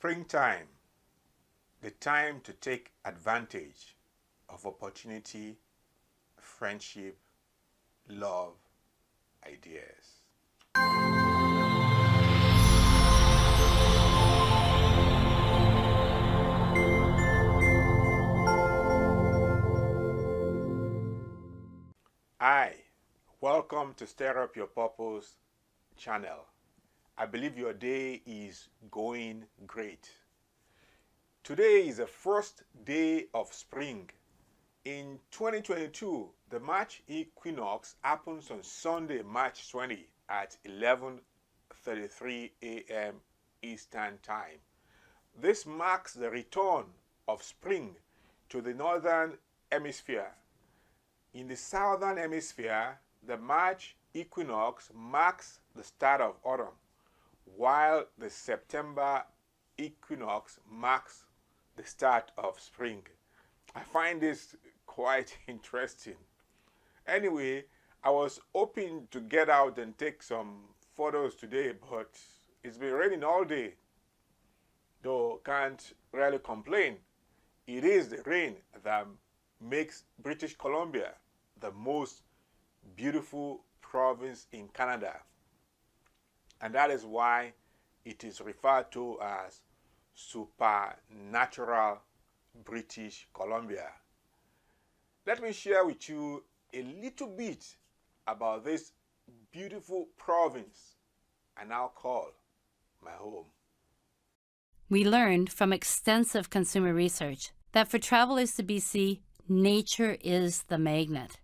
Springtime, the time to take advantage of opportunity, friendship, love, ideas. Hi, welcome to Stir Up Your Purpose channel. I believe your day is going great. Today is the first day of spring. In 2022, the March equinox happens on Sunday, March 20 at 11:33 a.m. Eastern Time. This marks the return of spring to the northern hemisphere. In the southern hemisphere, the March equinox marks the start of autumn, while the September equinox marks the start of spring. I find this quite interesting. Anyway, I was hoping to get out and take some photos today, but it's been raining all day. Though can't really complain. It is the rain that makes British Columbia the most beautiful province in Canada. And that is why it is referred to as supernatural British Columbia. Let me share with you a little bit about this beautiful province I now call my home. We learned from extensive consumer research that for travelers to BC, nature is the magnet.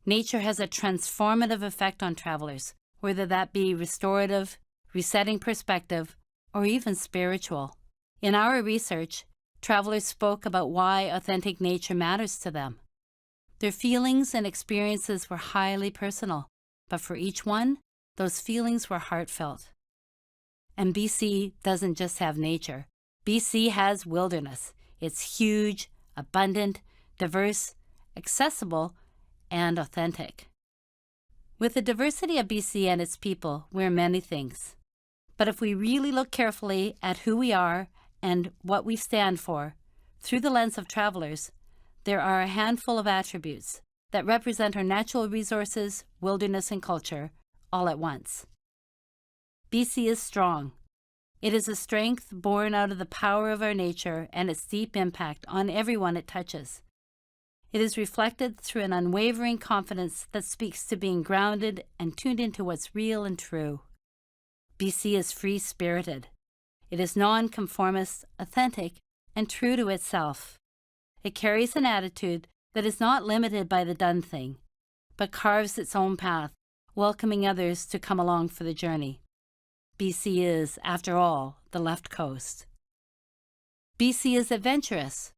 Nature has a transformative effect on travelers, whether that be restorative, resetting perspective, or even spiritual. In our research, travelers spoke about why authentic nature matters to them. Their feelings and experiences were highly personal, but for each one, those feelings were heartfelt. And BC doesn't just have nature. BC has wilderness. It's huge, abundant, diverse, accessible, and authentic. With the diversity of BC and its people, we're many things. But if we really look carefully at who we are and what we stand for, through the lens of travelers, there are a handful of attributes that represent our natural resources, wilderness, and culture all at once. BC is strong. It is a strength born out of the power of our nature and its deep impact on everyone it touches. It is reflected through an unwavering confidence that speaks to being grounded and tuned into what's real and true. BC is free-spirited. It is non-conformist, authentic, and true to itself. It carries an attitude that is not limited by the done thing, but carves its own path, welcoming others to come along for the journey. BC is, after all, the left coast. BC is adventurous.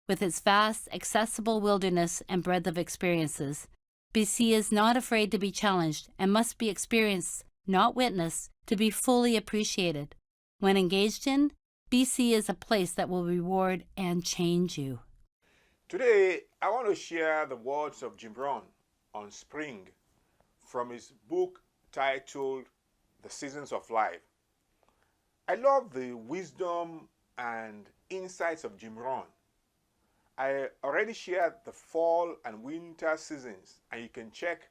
With its vast, accessible wilderness and breadth of experiences, BC is not afraid to be challenged and must be experienced, not witnessed, to be fully appreciated. When engaged in, BC is a place that will reward and change you. Today, I want to share the words of Jim Rohn on spring from his book titled The Seasons of Life. I love the wisdom and insights of Jim Rohn. I already shared the fall and winter seasons, and you can check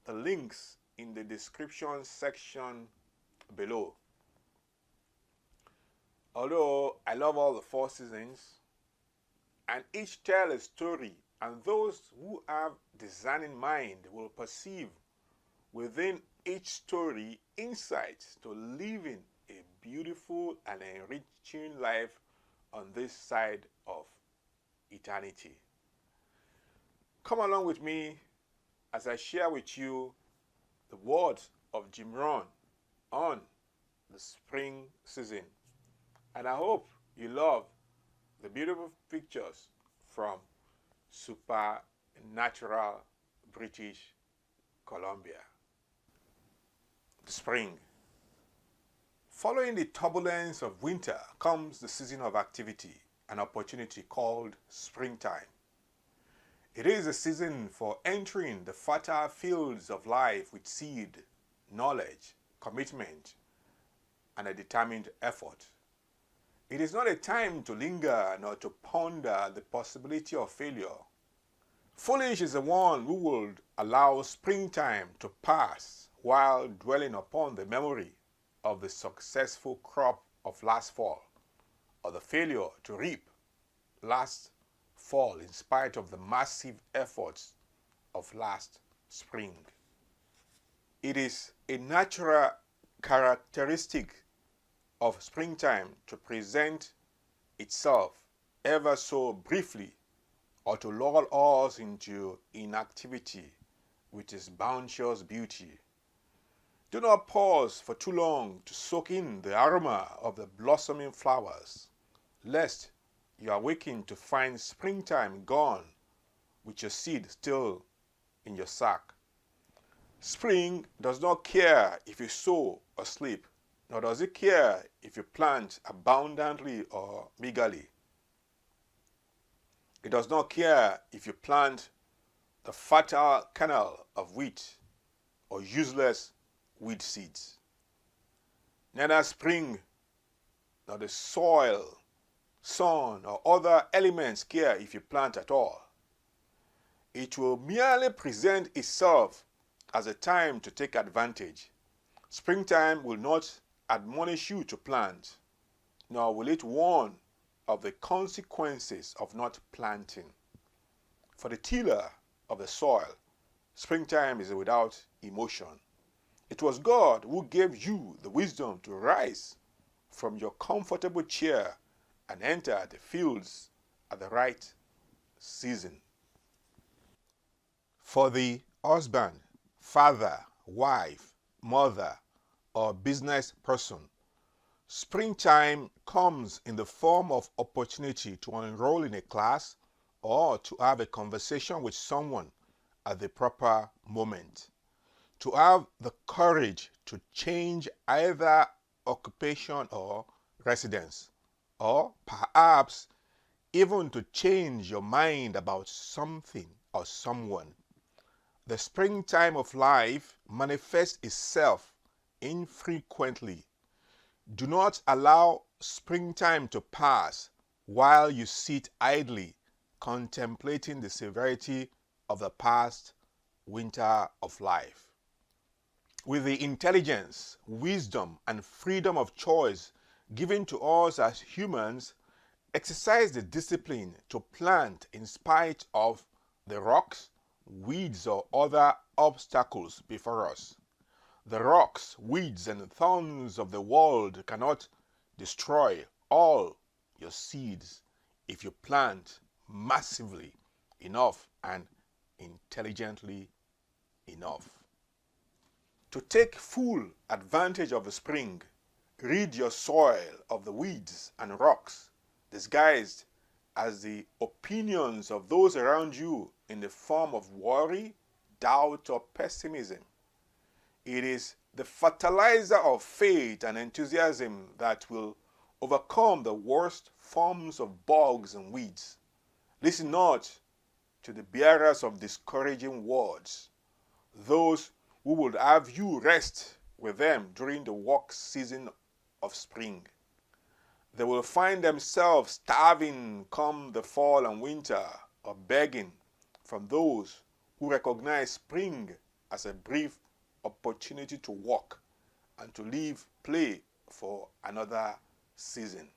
the links in the description section below. Although I love all the four seasons, and each tell a story, and those who have design in mind will perceive within each story insights to living a beautiful and enriching life on this side of eternity. Come along with me as I share with you the words of Jim Rohn on the spring season. And I hope you love the beautiful pictures from supernatural British Columbia. The spring. Following the turbulence of winter comes the season of activity, an opportunity called springtime. It is a season for entering the fertile fields of life with seed, knowledge, commitment, and a determined effort. It is not a time to linger nor to ponder the possibility of failure. Foolish is the one who would allow springtime to pass while dwelling upon the memory of the successful crop of last fall, or the failure to reap last fall in spite of the massive efforts of last spring. It is a natural characteristic of springtime to present itself ever so briefly, or to lull us into inactivity with its bounteous beauty. Do not pause for too long to soak in the aroma of the blossoming flowers, lest you awaken to find springtime gone with your seed still in your sack. Spring does not care if you sow or sleep, nor does it care if you plant abundantly or meagerly. It does not care if you plant the fertile kernel of wheat or useless weed seeds. Neither spring nor the soil, sun, or other elements care if you plant at all. It will merely present itself as a time to take advantage. Springtime will not admonish you to plant, nor will it warn of the consequences of not planting. For the tiller of the soil, springtime is without emotion. It was God who gave you the wisdom to rise from your comfortable chair and enter the fields at the right season. For the husband, father, wife, mother, or business person, springtime comes in the form of opportunity to enroll in a class or to have a conversation with someone at the proper moment, to have the courage to change either occupation or residence, or perhaps even to change your mind about something or someone. The springtime of life manifests itself infrequently. Do not allow springtime to pass while you sit idly contemplating the severity of the past winter of life. With the intelligence, wisdom, and freedom of choice given to us as humans, exercise the discipline to plant in spite of the rocks, weeds, or other obstacles before us. The rocks, weeds, and thorns of the world cannot destroy all your seeds if you plant massively enough and intelligently enough. To take full advantage of the spring, rid your soil of the weeds and rocks disguised as the opinions of those around you in the form of worry, doubt, or pessimism. It is the fertilizer of faith and enthusiasm that will overcome the worst forms of bugs and weeds. Listen not to the bearers of discouraging words, those who would have you rest with them during the work season of spring. They will find themselves starving come the fall and winter, or begging from those who recognize spring as a brief opportunity to walk and to leave play for another season.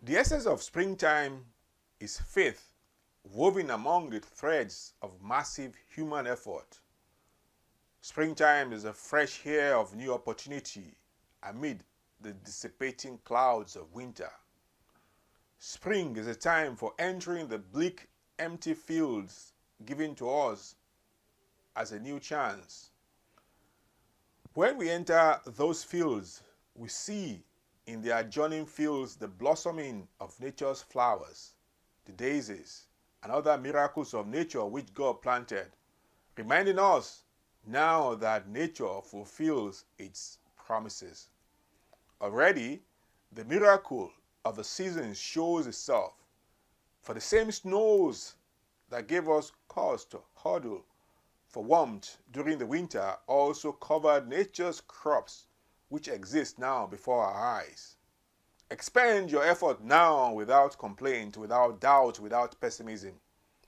The essence of springtime is faith woven among the threads of massive human effort. Springtime is a fresh air of new opportunity amid the dissipating clouds of winter. Spring is a time for entering the bleak, empty fields given to us as a new chance. When we enter those fields, we see in the adjoining fields the blossoming of nature's flowers, the daisies, and other miracles of nature which God planted, reminding us now that nature fulfills its promises. Already, the miracle of the seasons shows itself, for the same snows that gave us cause to huddle for warmth during the winter also covered nature's crops which exists now before our eyes. Expend your effort now without complaint, without doubt, without pessimism,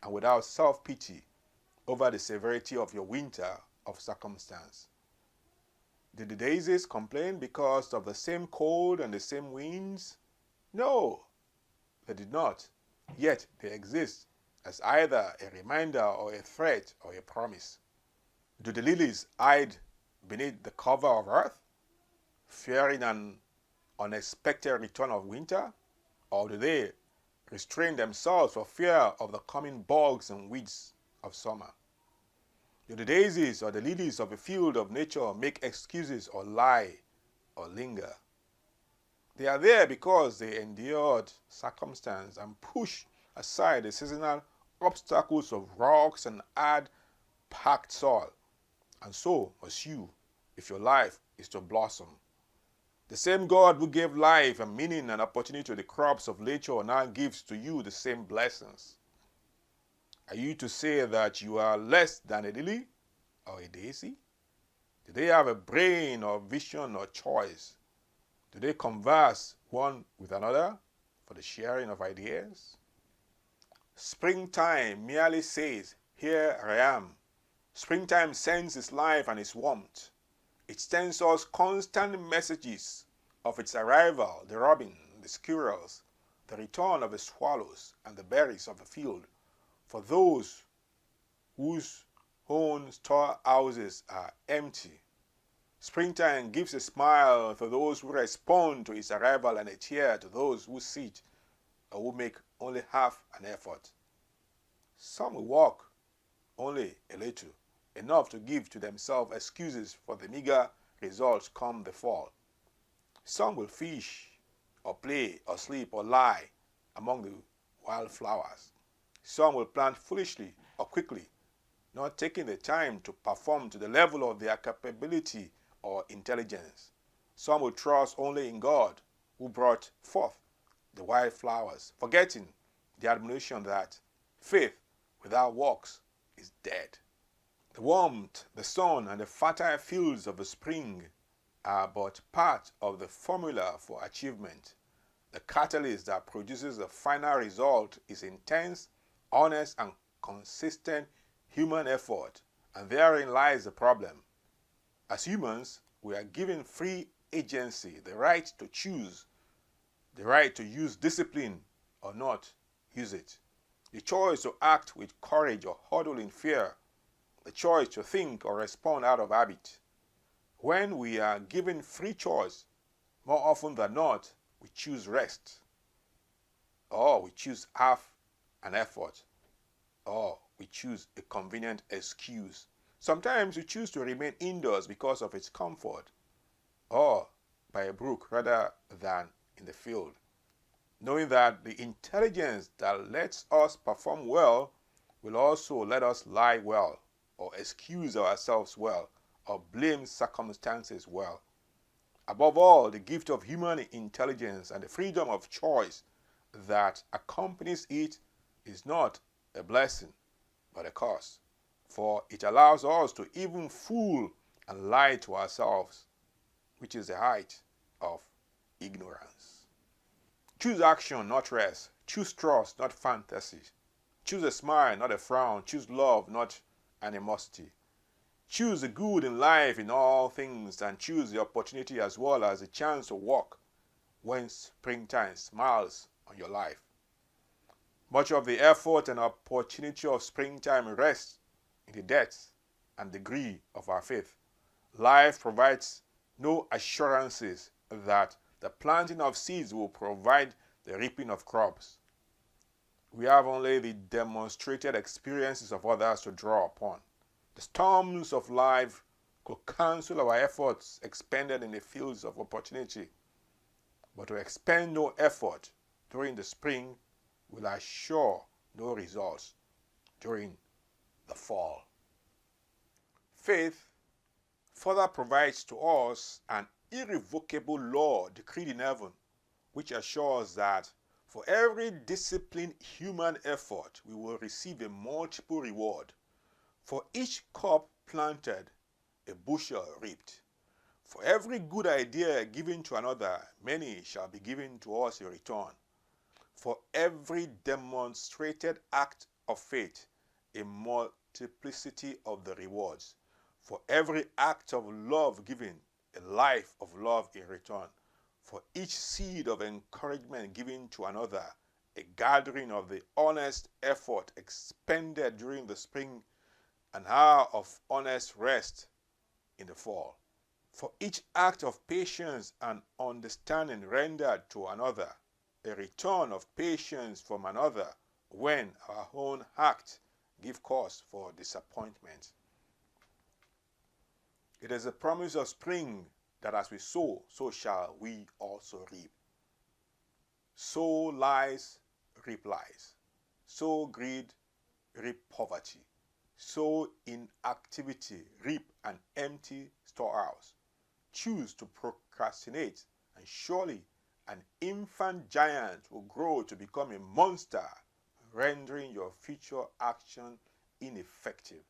and without self-pity over the severity of your winter of circumstance. Did the daisies complain because of the same cold and the same winds? No, they did not. Yet they exist as either a reminder or a threat or a promise. Do the lilies hide beneath the cover of earth, fearing an unexpected return of winter? Or do they restrain themselves for fear of the coming bugs and weeds of summer? Do the daisies or the lilies of a field of nature make excuses or lie or linger? They are there because they endured circumstance and pushed aside the seasonal obstacles of rocks and hard-packed soil. And so must you, if your life is to blossom. The same God who gave life and meaning and opportunity to the crops of nature now gives to you the same blessings. Are you to say that you are less than a lily or a daisy? Do they have a brain or vision or choice? Do they converse one with another for the sharing of ideas? Springtime merely says, "Here I am." Springtime sends its life and its warmth. It sends us constant messages of its arrival, the robin, the squirrels, the return of the swallows, and the berries of the field, for those whose own storehouses are empty. Springtime gives a smile to those who respond to its arrival and a cheer to those who sit or who make only half an effort. Some will walk only a little, enough to give to themselves excuses for the meager results come the fall. Some will fish or play or sleep or lie among the wildflowers. Some will plant foolishly or quickly, not taking the time to perform to the level of their capability or intelligence. Some will trust only in God, who brought forth the wildflowers, forgetting the admonition that faith without works is dead. The warmth, the sun, and the fertile fields of the spring are but part of the formula for achievement. The catalyst that produces the final result is intense, honest, and consistent human effort, and therein lies the problem. As humans, we are given free agency, the right to choose, the right to use discipline or not use it, the choice to act with courage or huddle in fear, the choice to think or respond out of habit. When we are given free choice, more often than not, we choose rest, or we choose half an effort, or we choose a convenient excuse. Sometimes we choose to remain indoors because of its comfort, or by a brook rather than in the field, knowing that the intelligence that lets us perform well will also let us lie well, or excuse ourselves well, or blame circumstances well. Above all, the gift of human intelligence and the freedom of choice that accompanies it is not a blessing, but a curse, for it allows us to even fool and lie to ourselves, which is the height of ignorance. Choose action, not rest. Choose trust, not fantasy. Choose a smile, not a frown. Choose love, not animosity. Choose the good in life in all things, and choose the opportunity as well as the chance to walk when springtime smiles on your life. Much of the effort and opportunity of springtime rests in the depth and degree of our faith. Life provides no assurances that the planting of seeds will provide the reaping of crops. We have only the demonstrated experiences of others to draw upon. The storms of life could cancel our efforts expended in the fields of opportunity, but to expend no effort during the spring will assure no results during the fall. Faith further provides to us an irrevocable law decreed in heaven, which assures that for every disciplined human effort, we will receive a multiple reward. For each crop planted, a bushel reaped. For every good idea given to another, many shall be given to us in return. For every demonstrated act of faith, a multiplicity of the rewards. For every act of love given, a life of love in return. For each seed of encouragement given to another, a gathering of the honest effort expended during the spring, an hour of honest rest in the fall. For each act of patience and understanding rendered to another, a return of patience from another when our own act give cause for disappointment. It is a promise of spring that as we sow, so shall we also reap. Sow lies, reap lies. Sow greed, reap poverty. Sow inactivity, reap an empty storehouse. Choose to procrastinate, and surely an infant giant will grow to become a monster, rendering your future action ineffective.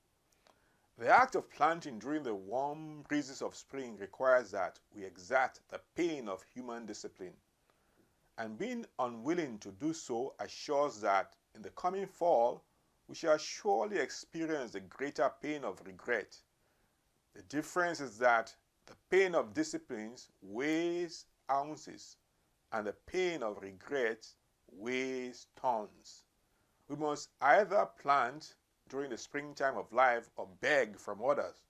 The act of planting during the warm breezes of spring requires that we exert the pain of human discipline, and being unwilling to do so assures that in the coming fall, we shall surely experience the greater pain of regret. The difference is that the pain of disciplines weighs ounces, and the pain of regret weighs tons. We must either plant during the springtime of life or beg from others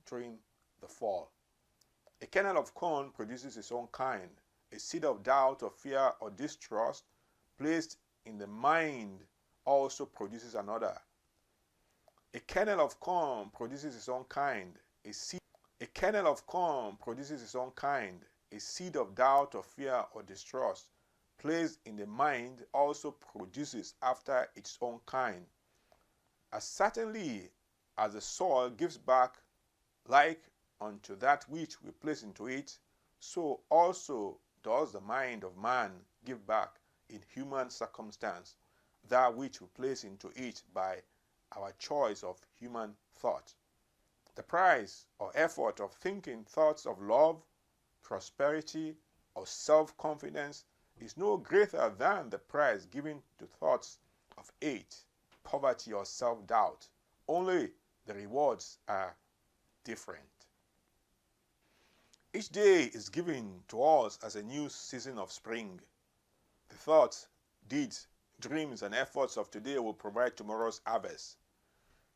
during the fall. A kernel of corn produces its own kind. A seed of doubt or fear or distrust placed in the mind also produces another. A kernel of corn produces its own kind. A kernel of corn produces its own kind. A seed of doubt or fear or distrust placed in the mind also produces after its own kind. As certainly as the soil gives back like unto that which we place into it, so also does the mind of man give back in human circumstance that which we place into it by our choice of human thought. The price or effort of thinking thoughts of love, prosperity, or self-confidence is no greater than the price given to thoughts of hate, poverty, or self-doubt. Only the rewards are different. Each day is given to us as a new season of spring. The thoughts, deeds, dreams, and efforts of today will provide tomorrow's harvest.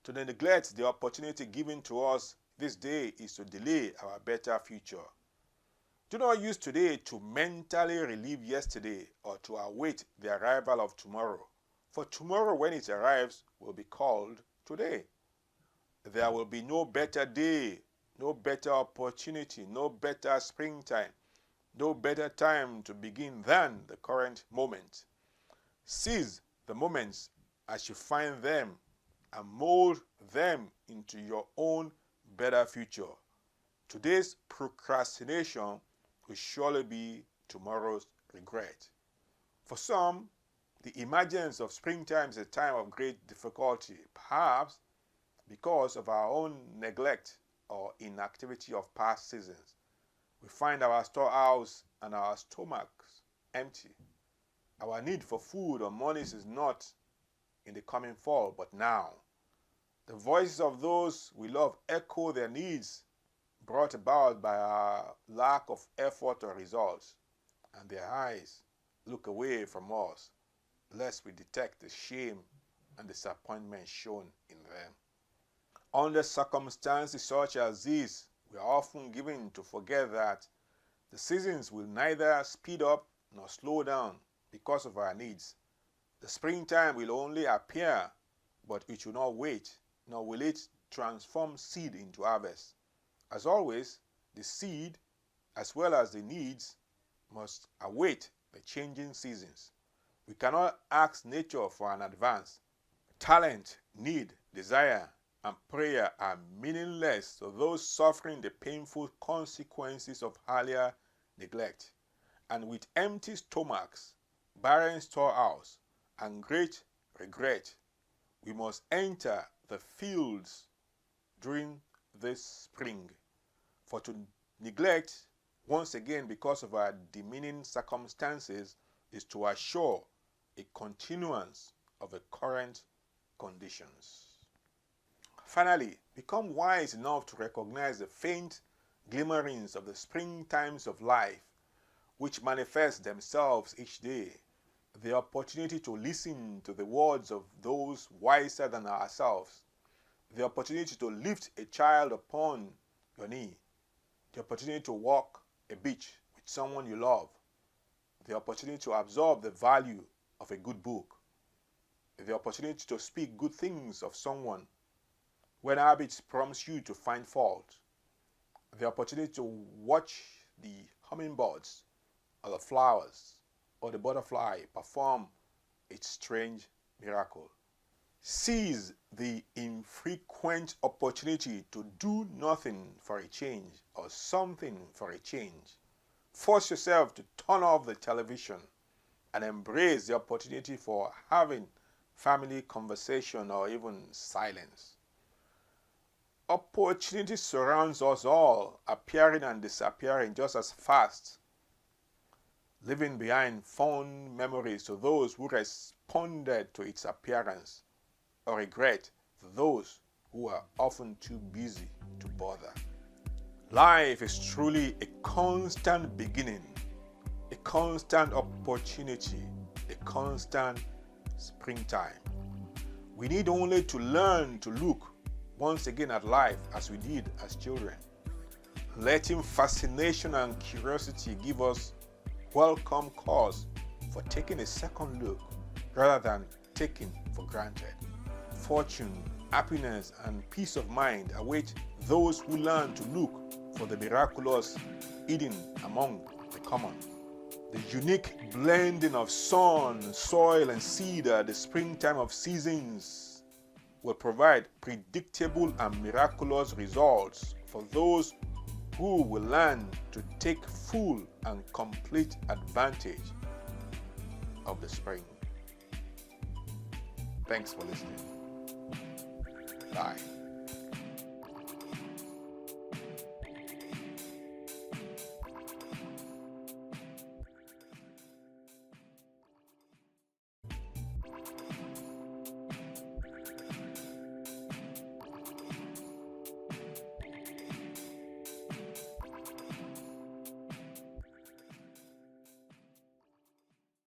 To neglect the opportunity given to us this day is to delay our better future. Do not use today to mentally relive yesterday or to await the arrival of tomorrow. For tomorrow, when it arrives, will be called today. There will be no better day, no better opportunity, no better springtime, no better time to begin than the current moment. Seize the moments as you find them and mold them into your own better future. Today's procrastination will surely be tomorrow's regret. For some, the emergence of springtime is a time of great difficulty, perhaps because of our own neglect or inactivity of past seasons. We find our storehouse and our stomachs empty. Our need for food or money is not in the coming fall, but now. The voices of those we love echo their needs brought about by our lack of effort or results, and their eyes look away from us, lest we detect the shame and disappointment shown in them. Under circumstances such as these, we are often given to forget that the seasons will neither speed up nor slow down because of our needs. The springtime will only appear, but it will not wait, nor will it transform seed into harvest. As always, the seed, as well as the needs, must await the changing seasons. We cannot ask nature for an advance. Talent, need, desire, and prayer are meaningless to those suffering the painful consequences of earlier neglect. And with empty stomachs, barren storehouse, and great regret, we must enter the fields during this spring. For to neglect, once again because of our demeaning circumstances, is to assure a continuance of the current conditions. Finally, become wise enough to recognize the faint glimmerings of the spring times of life which manifest themselves each day, the opportunity to listen to the words of those wiser than ourselves, the opportunity to lift a child upon your knee, the opportunity to walk a beach with someone you love, the opportunity to absorb the value of a good book, the opportunity to speak good things of someone when habits prompts you to find fault, the opportunity to watch the hummingbirds or the flowers or the butterfly perform its strange miracle. Seize the infrequent opportunity to do nothing for a change or something for a change. Force yourself to turn off the television and embrace the opportunity for having family conversation or even silence. Opportunity surrounds us all, appearing and disappearing just as fast, leaving behind fond memories to those who responded to its appearance, or regret to those who are often too busy to bother. Life is truly a constant beginning, a constant opportunity, a constant springtime. We need only to learn to look once again at life as we did as children, letting fascination and curiosity give us welcome cause for taking a second look rather than taking for granted. Fortune, happiness, and peace of mind await those who learn to look for the miraculous hidden among the common. The unique blending of sun, soil, and seed at the springtime of seasons will provide predictable and miraculous results for those who will learn to take full and complete advantage of the spring. Thanks for listening. Bye.